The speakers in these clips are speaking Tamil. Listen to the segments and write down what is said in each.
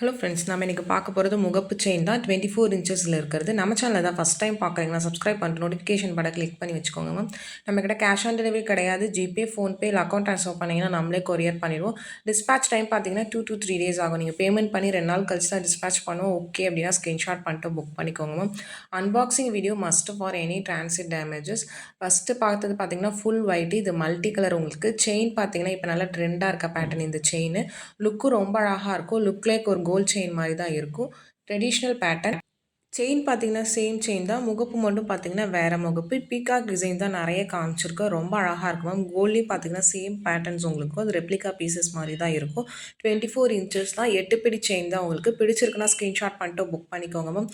ஹலோ ஃப்ரெண்ட்ஸ், நம்ம இன்றைக்கி பார்க்க போகிறது முகப்பு செயின் தான். 24 இன்ச்சஸில் இருக்கிறது. நம்ம சேனலில் தான் ஃபஸ்ட் டைம் பார்க்குறீங்கன்னா சப்ஸ்கிரைப் பண்ணிட்டு நோட்டிஃபிகேஷன் பட்டன் கிளிக் பண்ணி வச்சுக்கோங்க மேம். நம்மக்கிட்ட கேஷ் ஆன் டெலிவரி கிடையாது. ஜிபே, ஃபோன்பே இல்லை அக்கௌண்ட் ட்ரான்ஸ்ஃபர் பண்ணிங்கன்னா நம்மளே கொரியர் பண்ணிடுவோம். டிஸ்பேச் டைம் பார்த்தீங்கன்னா 2 to 3 days ஆகும். நீங்கள் பேமெண்ட் பண்ணி 2 நாள் கழிச்சு தான் டிஸ்பேச் பண்ணுவோம். ஓகே அப்படின்னா ஸ்க்ரீன்ஷாட் பண்ணிட்டு புக் பண்ணிக்கோங்க ma'am. Unboxing video must for any transit damages. First பார்த்தது பார்த்தீங்கன்னா ஃபுல் ஒயிட். இது மல்டி கலர். உங்களுக்கு செயின் பார்த்தீங்கன்னா இப்போ நல்லா ட்ரெண்டாக இருக்க பேட்டர்ன். இந்த செயின் லுக்கும் ரொம்ப அழகாக இருக்கும். லுக் லைக் ஒரு கோல்ட் செயின் மாதிரி தான் இருக்கும். Traditional pattern. செயின் பார்த்தீங்கன்னா சேம் செயின் தான். முகப்பு மட்டும் பார்த்தீங்கன்னா வேறு முகப்பு. பீகாக் டிசைன் தான் நிறைய காமிச்சிருக்கோம். ரொம்ப அழகாக இருக்கும் மேம். கோல்ட்லேயும் பார்த்தீங்கன்னா சேம் பேட்டர்ன்ஸ் உங்களுக்கு அது ரெப்ளிகா பீசஸ் மாதிரி தான் இருக்கும். 24 இன்ச்சஸ் தான். 8 பிடி செயின் தான். உங்களுக்கு பிடிச்சிருக்குன்னா ஸ்க்ரீன்ஷாட் பண்ணிட்டு புக் பண்ணிக்கோங்க மேம்.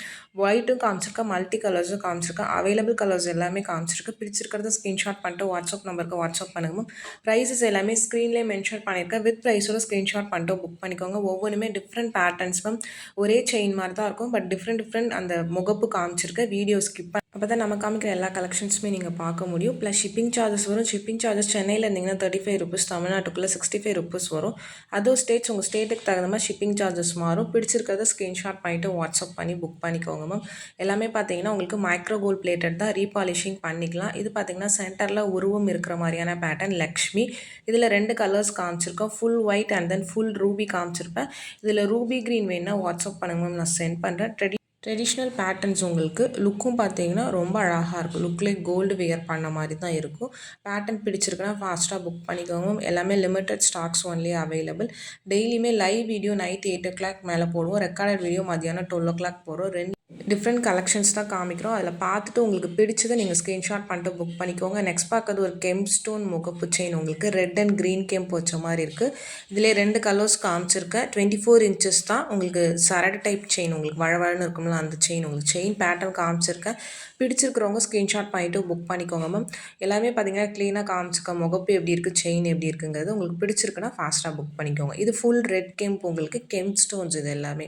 ஒயிட்டும் காமிச்சிருக்கேன், மல்டி கலர்ஸும் காமிச்சிருக்கேன். அவைலபிள் கலர்ஸ் எல்லாமே காமிச்சிருக்கு. பிடிச்சிருக்கிறத ஸ்க்ரீன்ஷாட் பண்ணிட்டு வாட்ஸ்அப் நம்பருக்கு வாட்ஸ்அப் பண்ணுங்க மேம். ப்ரைஸஸ் எல்லாமே ஸ்க்ரீன்லேயே மென்ஷன் பண்ணியிருக்கேன். வித் ப்ரைஸோட ஸ்க்ரீன்ஷாட் பண்ணிட்டு புக் பண்ணிக்கோங்க. ஒவ்வொன்றுமே டிஃப்ரெண்ட் பேட்டர்ன்ஸ் மேம். ஒரே செயின் மாதிரி தான் இருக்கும், பட் டிஃப்ரெண்ட் அந்த முகப்பு காமிச்சிருக்க வீடியோ ஸ்கிப் அப்போ தான் நம்ம காமிக்கிற எல்லா கலெக்ஷன்ஸுமே நீங்கள் பார்க்க முடியும். ப்ளஸ் ஷிப்பிங் சார்ஜஸ் வரும். ஷிப்பிங் சார்ஜஸ் சென்னையில் இருந்தீங்கன்னா 35 ருபீஸ், தமிழ்நாட்டுக்குள்ளே 65 ருபீஸ் வரும். அதர் ஸ்டேட்ஸ் உங்கள் ஸ்டேட்டுக்கு தகுந்த மாதிரி ஷிப்பிங் சார்ஜஸ் மாறும். பிடிச்சிருக்கிறத ஸ்க்ரீன்ஷாட் பண்ணிவிட்டு வாட்ஸ்அப் பண்ணி புக் பண்ணிக்கோங்க மேம். எல்லாமே பார்த்தீங்கன்னா உங்களுக்கு மைக்ரோ கோல்ட் பிளேட்டட் தான். ரீபாலிஷிங் பண்ணிக்கலாம். இது பார்த்தீங்கன்னா சென்டரில் உருவம் இருக்கிற மாதிரியான பேட்டர்ன் லக்ஷ்மி. இதில் 2 கலர்ஸ் காமிச்சிருக்கோம். Full white and then full ruby காமிச்சிருப்பேன். இதில் ரூபி க்ரீன் வேணுன்னா வாட்ஸ்அப் பண்ணுங்க மேம், நான் சென்ட் பண்ணுறேன். ட்ரெடிஷ்னல் பேட்டர்ன்ஸ் உங்களுக்கு லுக்கும் பார்த்தீங்கன்னா ரொம்ப அழகாக இருக்கும். லுக்லேயே கோல்டு வியர் பண்ண மாதிரி தான் இருக்கும். பேட்டர்ன் பிடிச்சிருக்குன்னா ஃபாஸ்ட்டாக புக் பண்ணிக்கோங்க. எல்லாமே லிமிட்டட் ஸ்டாக்ஸ் ஒன்லி அவைலபிள். டெய்லியுமே லைவ் வீடியோ நைட் 8 o'clock மேலே போடுவோம். ரெக்கார்டட் வீடியோ மதியானம் 12 o'clock போடுறோம். டிஃப்ரெண்ட் கலெக்ஷன்ஸ் தான் காமிக்கிறோம். அதில் பார்த்துட்டு உங்களுக்கு பிடிச்சதை நீங்கள் ஸ்க்ரீன்ஷாட் பண்ணிட்டு புக் பண்ணிக்கோங்க. நெக்ஸ்ட் பார்க்கறது ஒரு கெம் ஸ்டோன் முகப்பு செயின். உங்களுக்கு ரெட் அண்ட் க்ரீன் கெம்ப் வச்ச மாதிரி இருக்குது. இதிலே 2 கலர்ஸ் காமிச்சிருக்கேன். 24 இன்ச்சஸ் தான். உங்களுக்கு சரடு டைப் செயின், உங்களுக்கு வழவழன்னு இருக்கும்ல அந்த செயின். உங்களுக்கு செயின் பேட்டர்ன் காமிச்சிருக்கேன். பிடிச்சிருக்கிறவங்க ஸ்க்ரீன்ஷாட் பண்ணிவிட்டு புக் பண்ணிக்கோங்க மேம். எல்லாமே பார்த்தீங்கன்னா க்ளீனாக காமிச்சிக்க முகப்பு எப்படி இருக்குது, செயின் எப்படி இருக்குங்கிறது உங்களுக்கு பிடிச்சிருக்குன்னா ஃபாஸ்ட்டாக புக் பண்ணிக்கோங்க. இது ஃபுல் ரெட் கெம்ப். உங்களுக்கு கெம் ஸ்டோன்ஸ். இது எல்லாமே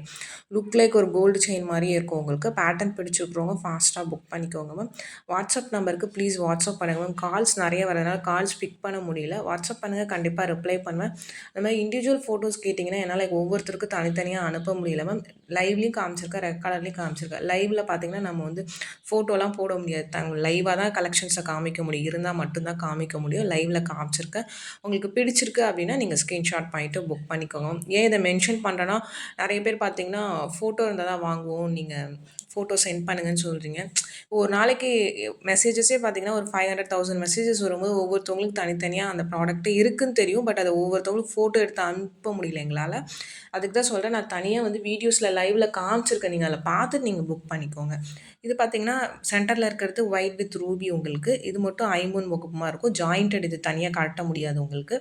லுக் லைக் ஒரு கோல்டு செயின் மாதிரியே இருக்கும். உங்களுக்கு பேட்டர்ன் பிடிச்சிருக்கிறவங்க ஃபாஸ்ட்டாக புக் பண்ணிக்கோங்க மேம். வாட்ஸ்அப் நம்பருக்கு ப்ளீஸ் வாட்ஸ்அப் பண்ணுங்கள் மேம். கால்ஸ் நிறைய வரதுனால கால்ஸ் பிக் பண்ண முடியல. வாட்ஸ்அப் பண்ணுங்கள், கண்டிப்பாக ரிப்ளை பண்ணுவேன். அந்த மாதிரி இண்டிவிஜுவல் ஃபோட்டோஸ் கேட்டிங்கன்னா என்னால் ஒவ்வொருத்தருக்கும் தனித்தனியாக அனுப்ப முடியல மேம். லைவ்லேயும் காமிச்சிருக்கேன், ரெக்கார்ட்லேயும் காமிச்சிருக்கேன். லைவில் பார்த்தீங்கன்னா நம்ம வந்து ஃபோட்டோலாம் போட முடியாது. லைவாக தான் கலெக்ஷன்ஸை காமிக்க முடியும். இருந்தால் மட்டும்தான் காமிக்க முடியும். லைவில் காமிச்சிருக்கேன். உங்களுக்கு பிடிச்சிருக்கு அப்படின்னா நீங்கள் ஸ்க்ரீன்ஷாட் பண்ணிவிட்டு புக் பண்ணிக்கோங்க. ஏன் இதை மென்ஷன் பண்ணுறேன்னா, நிறைய பேர் பார்த்தீங்கன்னா ஃபோட்டோ இருந்தால் தான் வாங்குவோம், நீங்கள் ஃபோட்டோ சென்ட் பண்ணுங்கன்னு சொல்கிறீங்க. ஒரு நாளைக்கு மெசேஜஸே பார்த்தீங்கன்னா ஒரு 500,000 மெசேஜஸ் வரும்போது ஒவ்வொருத்தவங்களுக்கு தனித்தனியாக அந்த ப்ராடக்ட்டு இருக்குதுன்னு தெரியும். பட் அதை ஒவ்வொருத்தவங்களுக்கு ஃபோட்டோ எடுத்து அனுப்ப முடியல எங்களால். அதுக்கு தான் சொல்கிறேன். நான் தனியாக வந்து வீடியோஸில் லைவில் காமிச்சிருக்கேன். நீங்கள் அதில் பார்த்துட்டு நீங்கள் புக் பண்ணிக்கோங்க. இது பார்த்தீங்கன்னா சென்டரில் இருக்கிறது ஒயிட் வித் ரூபி. உங்களுக்கு இது மட்டும் ஐம்பொன் முகப்புமா இருக்கும். ஜாயிண்டட். இது தனியாக காட்ட முடியாது. உங்களுக்கு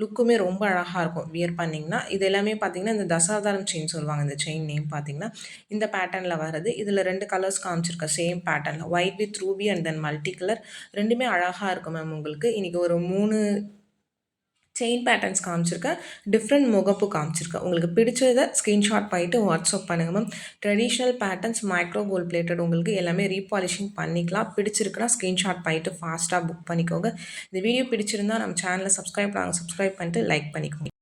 லுக்குமே ரொம்ப அழகாக இருக்கும் வியர் பண்ணிங்கன்னா. இது எல்லாமே பார்த்தீங்கன்னா இந்த தசாவதாரம் செயின் சொல்லுவாங்க. இந்த செயின் நேம் பார்த்தீங்கன்னா இந்த பேட்டர்னில் வருது. இதில் 2 கலர்ஸ் காமிச்சிருக்கேன் சேம் பேட்டர்னில். White with Ruby and then multi colour. ரெண்டுமே அழகாக இருக்கும் மேம். உங்களுக்கு இன்றைக்கி ஒரு 3 செயின் பேட்டர்ன்ஸ் காமிச்சிருக்கேன். டிஃப்ரெண்ட் முகப்பு காமிச்சிருக்கேன். உங்களுக்கு பிடிச்சதை ஸ்க்ரீன்ஷாட் பண்ணிவிட்டு வாட்ஸ்அப் பண்ணுங்கள் ma'am. Traditional patterns micro gold plated. உங்களுக்கு எல்லாமே ரீபாலிஷிங் பண்ணிக்கலாம். பிடிச்சிருக்குன்னா ஸ்க்ரீன்ஷாட் பண்ணிவிட்டு ஃபாஸ்ட்டாக புக் பண்ணிக்கோங்க. இந்த வீடியோ பிடிச்சிருந்தால் நம்ம சேனலை சப்ஸ்கிரைப் பண்ணிட்டு லைக் பண்ணிக்கோங்க.